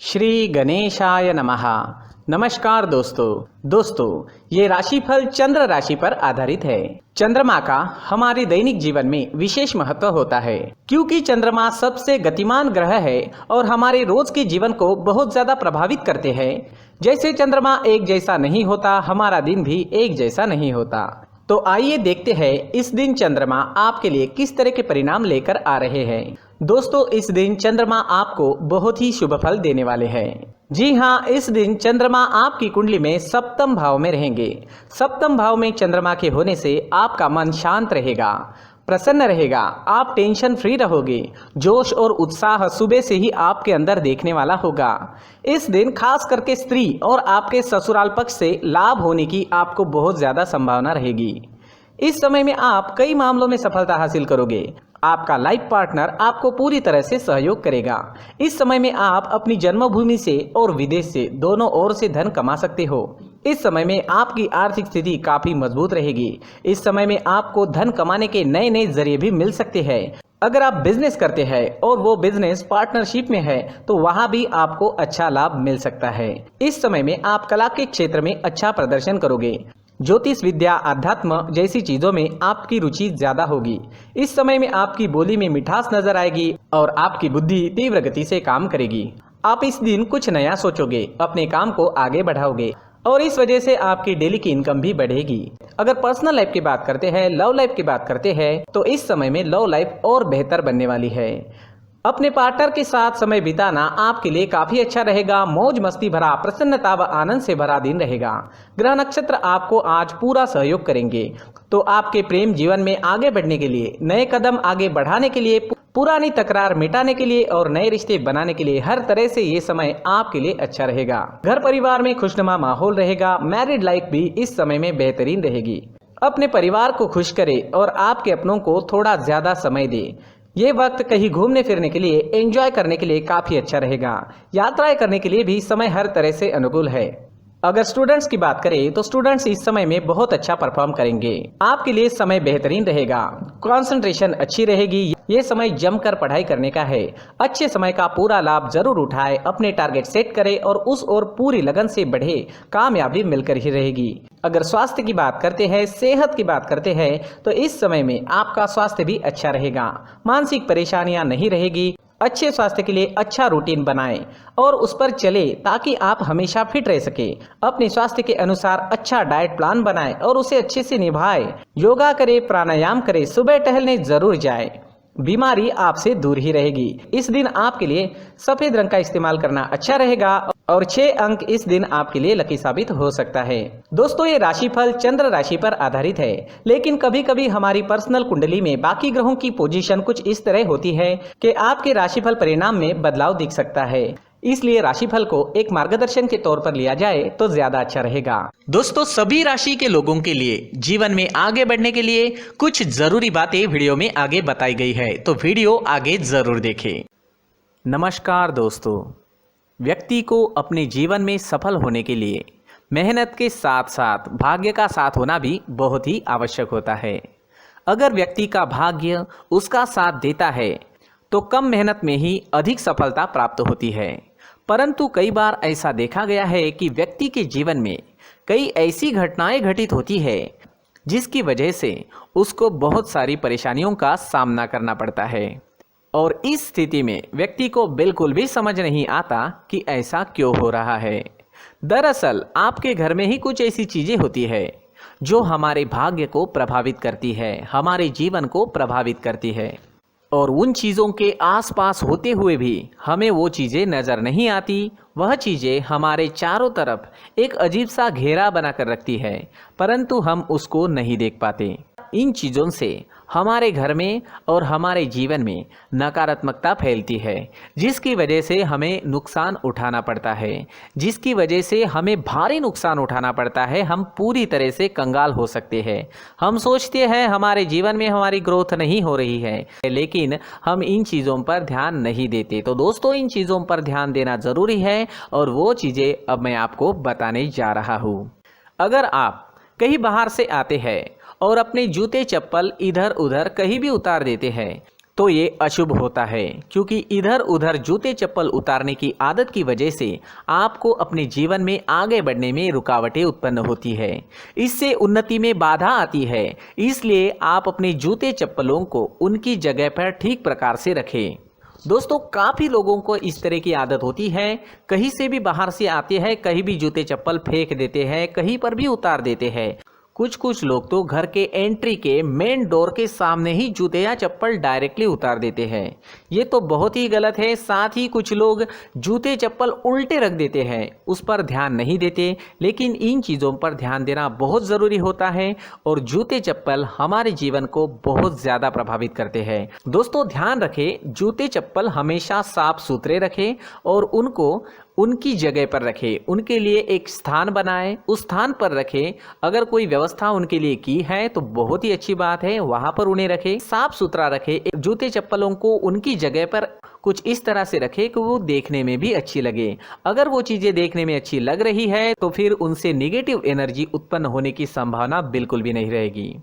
श्री गणेशाय नमः। नमस्कार दोस्तों ये राशिफल चंद्र राशि पर आधारित है। चंद्रमा का हमारे दैनिक जीवन में विशेष महत्व होता है क्योंकि चंद्रमा सबसे गतिमान ग्रह है और हमारे रोज के जीवन को बहुत ज्यादा प्रभावित करते हैं। जैसे चंद्रमा एक जैसा नहीं होता, हमारा दिन भी एक जैसा नहीं होता। तो आइए देखते हैं इस दिन चंद्रमा आपके लिए किस तरह के परिणाम लेकर आ रहे हैं। दोस्तों, इस दिन चंद्रमा आपको बहुत ही शुभ फल देने वाले हैं। जी हाँ, इस दिन चंद्रमा आपकी कुंडली में सप्तम भाव में रहेंगे। सप्तम भाव में चंद्रमा के होने से आपका मन शांत रहेगा, प्रसन्न रहेगा, आप टेंशन फ्री रहोगे। जोश और उत्साह सुबह से ही आपके अंदर देखने वाला होगा। इस दिन खास करके स्त्री और आपके ससुराल पक्ष से लाभ होने की आपको बहुत ज़्यादा संभावना रहेगी। इस समय में आप कई मामलों में सफलता हासिल करोगे। आपका लाइफ पार्टनर आपको पूरी तरह से सहयोग करेगा। इस समय में आप अपनी जन्मभूमि से और विदेश से दोनों ओर से धन कमा सकते हो। इस समय में आपकी आर्थिक स्थिति काफी मजबूत रहेगी। इस समय में आपको धन कमाने के नए नए जरिए भी मिल सकते हैं। अगर आप बिजनेस करते हैं और वो बिजनेस पार्टनरशिप में है तो वहां भी आपको अच्छा लाभ मिल सकता है। इस समय में आप कला के क्षेत्र में अच्छा प्रदर्शन करोगे। ज्योतिष विद्या, अध्यात्म जैसी चीजों में आपकी रुचि ज्यादा होगी। इस समय में आपकी बोली में मिठास नजर आएगी और आपकी बुद्धि तीव्र गति से काम करेगी। आप इस दिन कुछ नया सोचोगे, अपने काम को आगे बढ़ाओगे और इस वजह से आपकी डेली की इनकम भी बढ़ेगी। अगर पर्सनल लाइफ की बात करते हैं, लव लाइफ की बात करते हैं तो इस समय में लव लाइफ और बेहतर बनने वाली है। अपने पार्टनर के साथ समय बिताना आपके लिए काफी अच्छा रहेगा। मौज मस्ती भरा, प्रसन्नता व आनंद से भरा दिन रहेगा। ग्रह नक्षत्र आपको आज पूरा सहयोग करेंगे। तो आपके प्रेम जीवन में आगे बढ़ने के लिए, नए कदम आगे बढ़ाने के लिए, पुरानी तकरार मिटाने के लिए और नए रिश्ते बनाने के लिए हर तरह से ये समय आपके लिए अच्छा रहेगा। घर परिवार में खुशनुमा माहौल रहेगा। मैरिड लाइफ भी इस समय में बेहतरीन रहेगी। अपने परिवार को खुश करे और आपके अपनों को थोड़ा ज्यादा समय दे। ये वक्त कहीं घूमने फिरने के लिए, एंजॉय करने के लिए काफी अच्छा रहेगा। यात्राएं करने के लिए भी समय हर तरह से अनुकूल है। अगर स्टूडेंट्स की बात करें तो स्टूडेंट्स इस समय में बहुत अच्छा परफॉर्म करेंगे। आपके लिए समय बेहतरीन रहेगा, कंसंट्रेशन अच्छी रहेगी। ये समय जमकर पढ़ाई करने का है। अच्छे समय का पूरा लाभ जरूर उठाए, अपने टारगेट सेट करें और उस ओर पूरी लगन से बढ़े। कामयाबी मिलकर ही रहेगी। अगर स्वास्थ्य की बात करते हैं, सेहत की बात करते हैं तो इस समय में आपका स्वास्थ्य भी अच्छा रहेगा। मानसिक परेशानियां नहीं रहेगी। अच्छे स्वास्थ्य के लिए अच्छा रूटीन बनाएं और उस पर चले ताकि आप हमेशा फिट रह सके। अपने स्वास्थ्य के अनुसार अच्छा डाइट प्लान बनाएं और उसे अच्छे से निभाएं। योगा करें, प्राणायाम करें, सुबह टहलने जरूर जाएं। बीमारी आपसे दूर ही रहेगी। इस दिन आपके लिए सफेद रंग का इस्तेमाल करना अच्छा रहेगा और 6 अंक इस दिन आपके लिए लकी साबित हो सकता है। दोस्तों, ये राशिफल चंद्र राशि पर आधारित है, लेकिन कभी कभी हमारी पर्सनल कुंडली में बाकी ग्रहों की पोजीशन कुछ इस तरह होती है कि आपके राशिफल परिणाम में बदलाव दिख सकता है। इसलिए राशिफल को एक मार्गदर्शन के तौर पर लिया जाए तो ज्यादा अच्छा रहेगा। दोस्तों, सभी राशि के लोगों के लिए जीवन में आगे बढ़ने के लिए कुछ जरूरी बातें वीडियो में आगे बताई गई है, तो वीडियो आगे जरूर देखें। नमस्कार दोस्तों, व्यक्ति को अपने जीवन में सफल होने के लिए मेहनत के साथ साथ भाग्य का साथ होना भी बहुत ही आवश्यक होता है। अगर व्यक्ति का भाग्य उसका साथ देता है तो कम मेहनत में ही अधिक सफलता प्राप्त होती है। परंतु कई बार ऐसा देखा गया है कि व्यक्ति के जीवन में कई ऐसी घटनाएं घटित होती है जिसकी वजह से उसको बहुत सारी परेशानियों का सामना करना पड़ता है और इस स्थिति में व्यक्ति को बिल्कुल भी समझ नहीं आता कि ऐसा क्यों हो रहा है। दरअसल आपके घर में ही कुछ ऐसी चीजें होती है जो हमारे भाग्य को प्रभावित करती है, हमारे जीवन को प्रभावित करती है और उन चीज़ों के आसपास होते हुए भी हमें वो चीज़ें नज़र नहीं आती। वह चीज़ें हमारे चारों तरफ एक अजीब सा घेरा बनाकर रखती है, परंतु हम उसको नहीं देख पाते। इन चीज़ों से हमारे घर में और हमारे जीवन में नकारात्मकता फैलती है, जिसकी वजह से हमें नुकसान उठाना पड़ता है, जिसकी वजह से हमें भारी नुकसान उठाना पड़ता है। हम पूरी तरह से कंगाल हो सकते हैं। हम सोचते हैं हमारे जीवन में हमारी ग्रोथ नहीं हो रही है, लेकिन हम इन चीज़ों पर ध्यान नहीं देते। तो दोस्तों, इन चीज़ों पर ध्यान देना ज़रूरी है और वो चीज़ें अब मैं आपको बताने जा रहा हूँ। अगर आप कहीं बाहर से आते हैं और अपने जूते चप्पल इधर उधर कहीं भी उतार देते हैं तो ये अशुभ होता है, क्योंकि इधर उधर जूते चप्पल उतारने की आदत की वजह से आपको अपने जीवन में आगे बढ़ने में रुकावटें उत्पन्न होती है। इससे उन्नति में बाधा आती है। इसलिए आप अपने जूते चप्पलों को उनकी जगह पर ठीक प्रकार से रखें। दोस्तों, काफ़ी लोगों को इस तरह की आदत होती है, कहीं से भी बाहर से आते हैं, कहीं भी जूते चप्पल फेंक देते हैं, कहीं पर भी उतार देते हैं। कुछ लोग तो घर के एंट्री के मेन डोर के सामने ही जूते या चप्पल डायरेक्टली उतार देते हैं। ये तो बहुत ही गलत है। साथ ही कुछ लोग जूते चप्पल उल्टे रख देते हैं, उस पर ध्यान नहीं देते। लेकिन इन चीज़ों पर ध्यान देना बहुत ज़रूरी होता है और जूते चप्पल हमारे जीवन को बहुत ज़्यादा प्रभावित करते हैं। दोस्तों, ध्यान रखें, जूते चप्पल हमेशा साफ सुथरे रखें और उनको उनकी जगह पर रखें। उनके लिए एक स्थान बनाएं, उस स्थान पर रखें। अगर कोई व्यवस्था उनके लिए की है तो बहुत ही अच्छी बात है, वहां पर उन्हें रखें, साफ सुथरा रखें। जूते चप्पलों को उनकी जगह पर कुछ इस तरह से रखें कि वो देखने में भी अच्छी लगे। अगर वो चीज़ें देखने में अच्छी लग रही है तो फिर उनसे निगेटिव एनर्जी उत्पन्न होने की संभावना बिल्कुल भी नहीं रहेगी।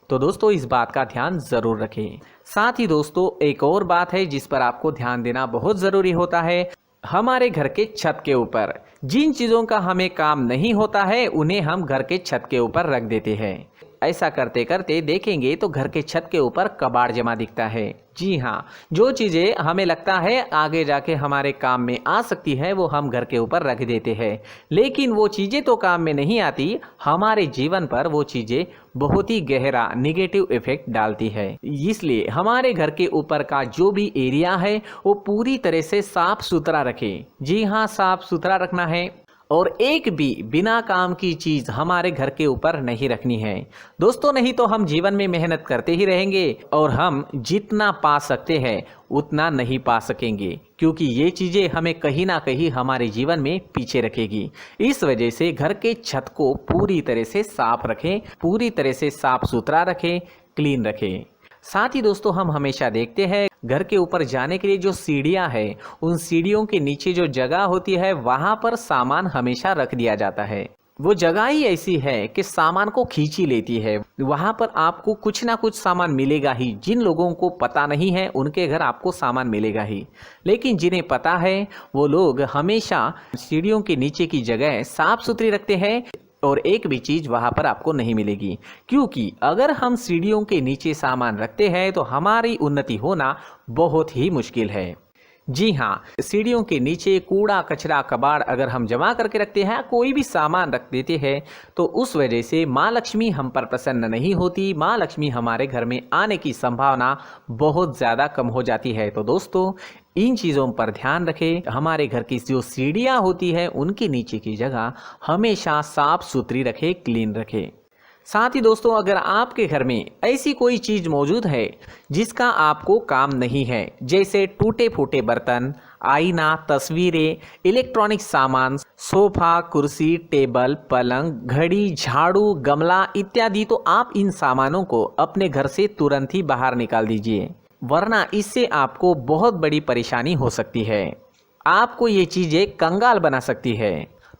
तो दोस्तों, इस बात का ध्यान ज़रूर रखें। साथ ही दोस्तों, एक और बात है जिस पर आपको ध्यान देना बहुत ज़रूरी होता है। हमारे घर के छत के ऊपर जिन चीज़ों का हमें काम नहीं होता है उन्हें हम घर के छत के ऊपर रख देते हैं। ऐसा करते करते देखेंगे तो घर के छत के ऊपर कबाड़ जमा दिखता है। जी हाँ, जो चीज़ें हमें लगता है आगे जाके हमारे काम में आ सकती है वो हम घर के ऊपर रख देते हैं, लेकिन वो चीज़ें तो काम में नहीं आती। हमारे जीवन पर वो चीज़ें बहुत ही गहरा निगेटिव इफेक्ट डालती है। इसलिए हमारे घर के ऊपर का जो भी एरिया है वो पूरी तरह से साफ सुथरा रखें। जी हाँ, साफ सुथरा रखना है और एक भी बिना काम की चीज़ हमारे घर के ऊपर नहीं रखनी है। दोस्तों, नहीं तो हम जीवन में मेहनत करते ही रहेंगे और हम जितना पा सकते हैं उतना नहीं पा सकेंगे, क्योंकि ये चीज़ें हमें कहीं ना कहीं हमारे जीवन में पीछे रखेगी। इस वजह से घर के छत को पूरी तरह से साफ रखें, पूरी तरह से साफ सुथरा रखें, क्लीन रखें। साथ ही दोस्तों, हम हमेशा देखते हैं घर के ऊपर जाने के लिए जो सीढ़ियां हैं, उन सीढ़ियों के नीचे जो जगह होती है वहां पर सामान हमेशा रख दिया जाता है। वो जगह ही ऐसी है कि सामान को खींच ही लेती है। वहां पर आपको कुछ ना कुछ सामान मिलेगा ही। जिन लोगों को पता नहीं है उनके घर आपको सामान मिलेगा ही, लेकिन जिन्हें पता है वो लोग हमेशा सीढ़ियों के नीचे की जगह साफ सुथरी रखते हैं और एक भी चीज़ वहाँ पर आपको नहीं मिलेगी। क्योंकि अगर हम सीढ़ियों के नीचे सामान रखते हैं तो हमारी उन्नति होना बहुत ही मुश्किल है। जी हाँ, सीढ़ियों के नीचे कूड़ा कचरा कबाड़ अगर हम जमा करके रखते हैं, कोई भी सामान रख देते हैं, तो उस वजह से माँ लक्ष्मी हम पर प्रसन्न नहीं होती। माँ लक्ष्मी हमारे घर में आने की संभावना बहुत ज़्यादा कम हो जाती है। तो दोस्तों, इन चीज़ों पर ध्यान रखें। हमारे घर की जो सीढ़ियाँ होती है उनके नीचे की जगह हमेशा साफ सुथरी रखें, क्लीन रखें। साथ ही दोस्तों, अगर आपके घर में ऐसी कोई चीज़ मौजूद है जिसका आपको काम नहीं है, जैसे टूटे फूटे बर्तन, आईना, तस्वीरें, इलेक्ट्रॉनिक सामान, सोफा, कुर्सी, टेबल, पलंग, घड़ी, झाड़ू, गमला इत्यादि, तो आप इन सामानों को अपने घर से तुरंत ही बाहर निकाल दीजिए, वरना इससे आपको बहुत बड़ी परेशानी हो सकती है। आपको ये चीज़ें कंगाल बना सकती है।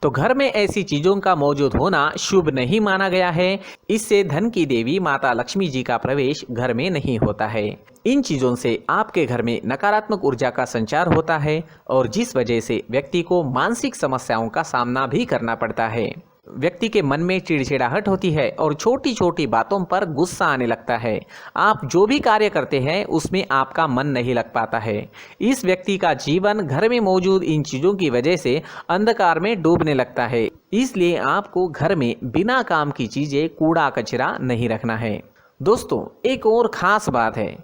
तो घर में ऐसी चीज़ों का मौजूद होना शुभ नहीं माना गया है। इससे धन की देवी माता लक्ष्मी जी का प्रवेश घर में नहीं होता है। इन चीज़ों से आपके घर में नकारात्मक ऊर्जा का संचार होता है और जिस वजह से व्यक्ति को मानसिक समस्याओं का सामना भी करना पड़ता है। व्यक्ति के मन में चिड़चिड़ाहट होती है और छोटी छोटी बातों पर गुस्सा आने लगता है। आप जो भी कार्य करते हैं उसमें आपका मन नहीं लग पाता है। इस व्यक्ति का जीवन घर में मौजूद इन चीज़ों की वजह से अंधकार में डूबने लगता है। इसलिए आपको घर में बिना काम की चीज़ें, कूड़ा कचरा नहीं रखना है। दोस्तों, एक और ख़ास बात है,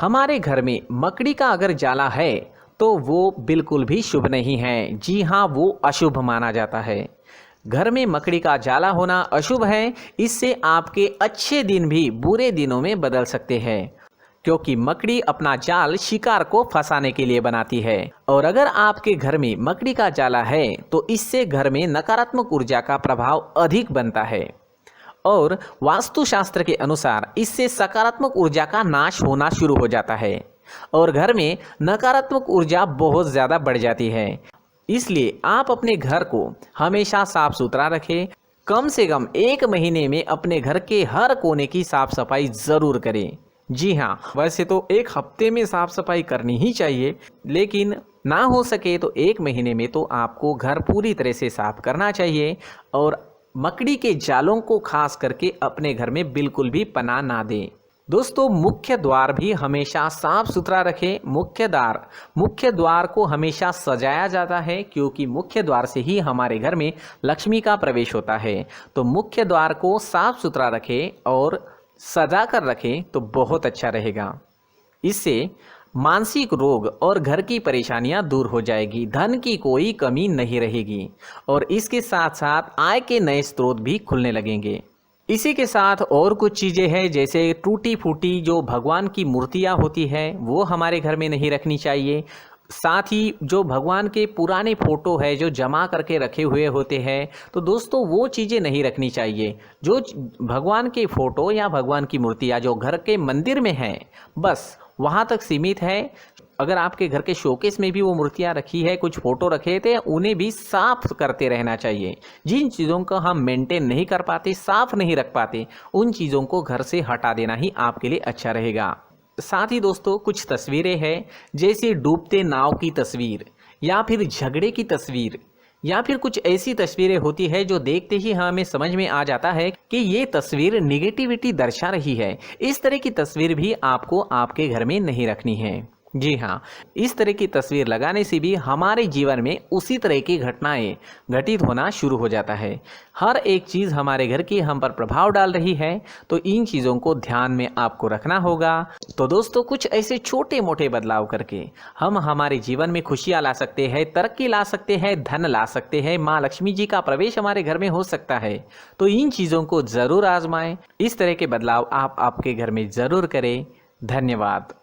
हमारे घर में मकड़ी का अगर जाला है तो वो बिल्कुल भी शुभ नहीं है। जी हाँ, वो अशुभ माना जाता है। घर में मकड़ी का जाला होना अशुभ है। इससे आपके अच्छे दिन भी बुरे दिनों में बदल सकते हैं, क्योंकि मकड़ी अपना जाल शिकार को फंसाने के लिए बनाती है। और अगर आपके घर में मकड़ी का जाला है तो इससे घर में नकारात्मक ऊर्जा का प्रभाव अधिक बनता है और वास्तुशास्त्र के अनुसार इससे सकारात्मक ऊर्जा का नाश होना शुरू हो जाता है और घर में नकारात्मक ऊर्जा बहुत ज़्यादा बढ़ जाती है। इसलिए आप अपने घर को हमेशा साफ सुथरा रखें। कम से कम 1 महीने में अपने घर के हर कोने की साफ सफाई ज़रूर करें। जी हाँ, वैसे तो एक हफ्ते में साफ सफाई करनी ही चाहिए, लेकिन ना हो सके तो 1 महीने में तो आपको घर पूरी तरह से साफ करना चाहिए और मकड़ी के जालों को खास करके अपने घर में बिल्कुल भी पनाह ना दें। दोस्तों, मुख्य द्वार भी हमेशा साफ सुथरा रखें। मुख्य द्वार को हमेशा सजाया जाता है, क्योंकि मुख्य द्वार से ही हमारे घर में लक्ष्मी का प्रवेश होता है। तो मुख्य द्वार को साफ सुथरा रखें और सजा कर रखें तो बहुत अच्छा रहेगा। इससे मानसिक रोग और घर की परेशानियां दूर हो जाएगी, धन की कोई कमी नहीं रहेगी और इसके साथ साथ आय के नए स्रोत भी खुलने लगेंगे। इसी के साथ और कुछ चीज़ें हैं, जैसे टूटी फूटी जो भगवान की मूर्तियां होती है वो हमारे घर में नहीं रखनी चाहिए। साथ ही जो भगवान के पुराने फोटो है जो जमा करके रखे हुए होते हैं, तो दोस्तों वो चीज़ें नहीं रखनी चाहिए। जो भगवान के फोटो या भगवान की मूर्तियाँ जो घर के मंदिर में हैं, बस वहाँ तक सीमित है। अगर आपके घर के शोकेस में भी वो मूर्तियाँ रखी है, कुछ फोटो रखे थे, उन्हें भी साफ करते रहना चाहिए। जिन चीज़ों को हम मेंटेन नहीं कर पाते, साफ नहीं रख पाते, उन चीज़ों को घर से हटा देना ही आपके लिए अच्छा रहेगा। साथ ही दोस्तों, कुछ तस्वीरें हैं, जैसे डूबते नाव की तस्वीर या फिर झगड़े की तस्वीर या फिर कुछ ऐसी तस्वीरें होती है जो देखते ही हमें समझ में आ जाता है कि ये तस्वीर निगेटिविटी दर्शा रही है। इस तरह की तस्वीर भी आपको आपके घर में नहीं रखनी है। जी हाँ, इस तरह की तस्वीर लगाने से भी हमारे जीवन में उसी तरह की घटनाएं घटित होना शुरू हो जाता है। हर एक चीज़ हमारे घर की हम पर प्रभाव डाल रही है, तो इन चीज़ों को ध्यान में आपको रखना होगा। तो दोस्तों, कुछ ऐसे छोटे मोटे बदलाव करके हम हमारे जीवन में खुशियाँ ला सकते हैं, तरक्की ला सकते हैं, धन ला सकते हैं, माँ लक्ष्मी जी का प्रवेश हमारे घर में हो सकता है। तो इन चीज़ों को ज़रूर आजमाएं। इस तरह के बदलाव आप आपके घर में ज़रूर करें। धन्यवाद।